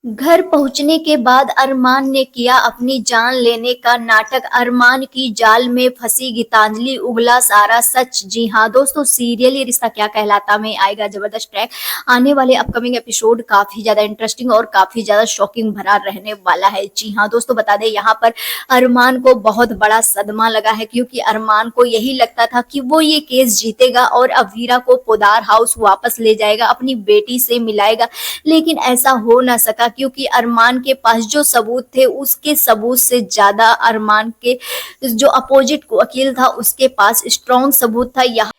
घर पहुंचने के बाद अरमान ने किया अपनी जान लेने का नाटक। अरमान की जाल में फंसी गीतांजलि, उगला सारा सच। जी हाँ दोस्तों, सीरियल ये रिश्ता क्या कहलाता में आएगा जबरदस्त ट्रैक। आने वाले अपकमिंग एपिसोड काफी ज्यादा इंटरेस्टिंग और काफी ज्यादा शॉकिंग भरा रहने वाला है। जी हाँ दोस्तों, बता दें यहाँ पर अरमान को बहुत बड़ा सदमा लगा है, क्योंकि अरमान को यही लगता था कि वो ये केस जीतेगा और अवीरा को पोदार हाउस वापस ले जाएगा, अपनी बेटी से मिलाएगा। लेकिन ऐसा हो ना सका, क्योंकि अरमान के पास जो सबूत थे उसके सबूत से ज्यादा अरमान के जो अपोजिट वकील था उसके पास स्ट्रॉन्ग सबूत था, यहाँ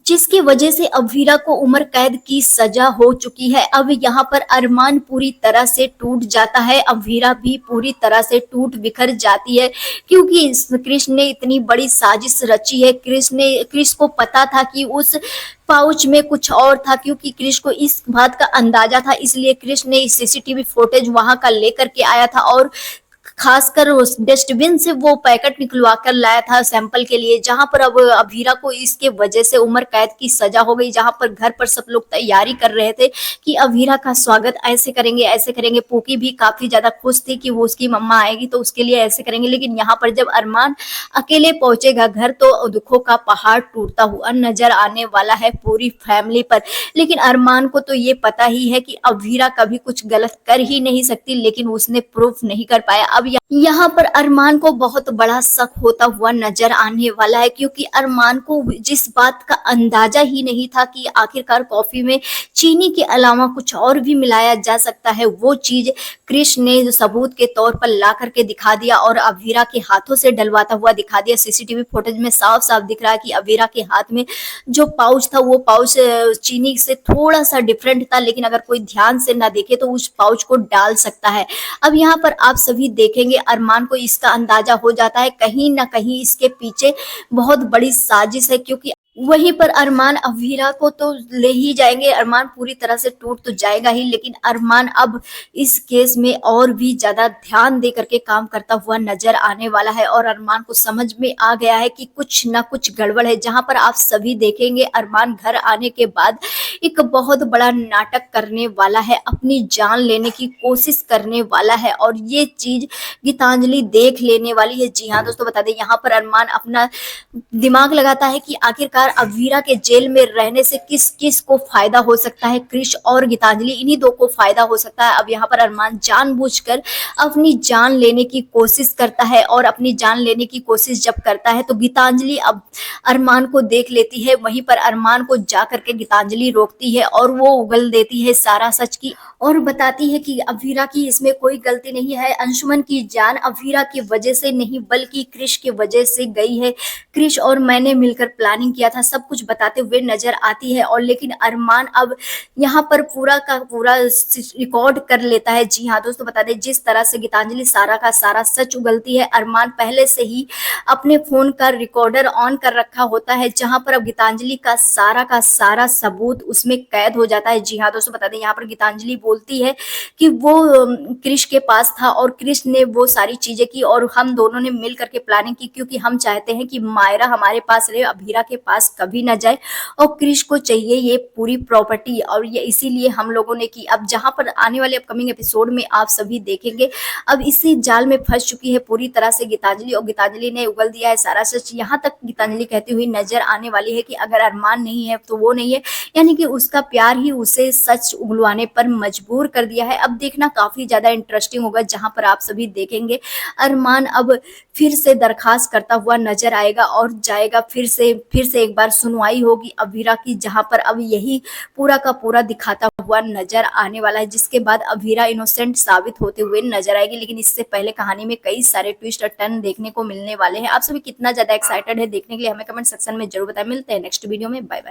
जिसकी वजह से अवीरा को उम्र कैद की सजा हो चुकी है। अब यहाँ पर अरमान पूरी तरह से टूट जाता है, अवीरा भी पूरी तरह से टूट बिखर जाती है, क्योंकि कृष्ण ने इतनी बड़ी साजिश रची है। कृष्ण को पता था कि उस पाउच में कुछ और था, क्योंकि कृष्ण को इस बात का अंदाजा था, इसलिए कृष्ण ने सीसीटीवी फुटेज वहां का लेकर के आया था और खासकर उस डस्टबिन से वो पैकेट निकलवा कर लाया था सैंपल के लिए, जहां पर अब अभीरा को इसके वजह से उम्र कैद की सजा हो गई। जहां पर घर पर सब लोग तैयारी कर रहे थे कि अभीरा का स्वागत ऐसे करेंगे ऐसे करेंगे। पूकी भी काफी ज्यादा खुश थी कि वो उसकी मम्मा आएगी तो उसके लिए ऐसे करेंगे, लेकिन यहाँ पर जब अरमान अकेले पहुंचेगा घर तो दुखों का पहाड़ टूटता हुआ नजर आने वाला है पूरी फैमिली पर। लेकिन अरमान को तो ये पता ही है कि अभीरा कभी कुछ गलत कर ही नहीं सकती, लेकिन उसने प्रूफ नहीं कर पाया। अब यहाँ पर अरमान को बहुत बड़ा शक होता हुआ नजर आने वाला है, क्योंकि अरमान को जिस बात का अंदाजा ही नहीं था कि आखिरकार कॉफी में चीनी के अलावा कुछ और भी मिलाया जा सकता है, वो चीज कृष्ण ने जो सबूत के तौर पर ला करके दिखा दिया और अवीरा के हाथों से डलवाता हुआ दिखा दिया। सीसीटीवी फुटेज में साफ साफ दिख रहा है कि अवीरा के हाथ में जो पाउच था वो पाउच चीनी से थोड़ा सा डिफरेंट था, लेकिन अगर कोई ध्यान से ना देखे तो उस पाउच को डाल सकता है। अब यहाँ पर आप सभी देखेंगे अरमान को इसका अंदाजा हो जाता है, कहीं ना कहीं इसके पीछे बहुत बड़ी साजिश है, क्योंकि वहीं पर अरमान अवीरा को तो ले ही जाएंगे। अरमान पूरी तरह से टूट तो जाएगा ही, लेकिन अरमान अब इस केस में और भी ज्यादा ध्यान दे करके काम करता हुआ नजर आने वाला है और अरमान को समझ में आ गया है कि कुछ ना कुछ गड़बड़ है। जहां पर आप सभी देखेंगे अरमान घर आने के बाद एक बहुत बड़ा नाटक करने वाला है, अपनी जान लेने की कोशिश करने वाला है और ये चीज गीतांजलि देख लेने वाली है। जी हाँ दोस्तों, बता दें यहाँ पर अरमान अपना दिमाग लगाता है कि आखिरकार अवीरा के जेल में रहने से किस किस को फायदा हो सकता है। कृष और गीतांजलि, इन्हीं दो को फायदा हो सकता है। अब यहाँ पर अरमान जानबूझकर अपनी जान लेने की कोशिश करता है और अपनी जान लेने की कोशिश जब करता है तो गीतांजलि अब अरमान को देख लेती है। वहीं पर अरमान को जा करके गीतांजलि रोकती है और वो उगल देती है सारा सच की और बताती है कि अवीरा की इसमें कोई गलती नहीं है। अंशुमन की जान अवीरा की वजह से नहीं बल्कि कृष की वजह से गई है। कृष और मैंने मिलकर प्लानिंग किया था, सब कुछ बताते हुए नजर आती है। और लेकिन अरमान अब यहाँ पर पूरा का पूरा रिकॉर्ड कर लेता है। जी हाँ दोस्तों, बता दें जिस तरह से गीतांजलि सारा का सारा सच उगलती है, अरमान पहले से ही अपने फोन का रिकॉर्डर ऑन कर रखा होता है, जहां पर अब गीतांजलि का सारा सबूत उसमें कैद हो जाता है। जी हाँ दोस्तों, बता दें यहाँ पर गीतांजलि बोलती है कि वो कृष के पास था और कृष ने वो सारी चीजें की और हम दोनों ने मिल करके प्लानिंग की, क्योंकि हम चाहते हैं कि मायरा हमारे पास रहे, अभीरा के पास कभी ना जाए और कृष को चाहिए ये पूरी प्रॉपर्टी, और ये इसीलिए हम लोगों ने की। अब जहां पर आने वाले अपकमिंग एपिसोड में आप सभी देखेंगे अब इसी जाल में फंस चुकी है पूरी तरह से गीतांजलि और गीतांजलि ने उगल दिया है सारा सच। यहाँ तक गीतांजलि कहती हुई नजर आने वाली है कि अगर अरमान नहीं है तो वो नहीं है, यानी कि उसका प्यार ही उसे सच उगलवाने पर मजबूर कर दिया है। अब देखना काफी ज्यादा इंटरेस्टिंग होगा, जहां पर आप सभी देखेंगे अरमान अब फिर से दरखास्त करता हुआ नजर आएगा और जाएगा, फिर से एक बार सुनवाई होगी अवीरा की, जहां पर अब यही पूरा का पूरा दिखाता हुआ नजर आने वाला है, जिसके बाद अवीरा इनोसेंट साबित होते हुए नजर आएगी। लेकिन इससे पहले कहानी में कई सारे ट्विस्ट और टर्न देखने को मिलने वाले हैं। आप सभी कितना ज्यादा एक्साइटेड है देखने के लिए हमें कमेंट सेक्शन में जरूर बताएं। मिलते हैं नेक्स्ट वीडियो में, बाय बाय।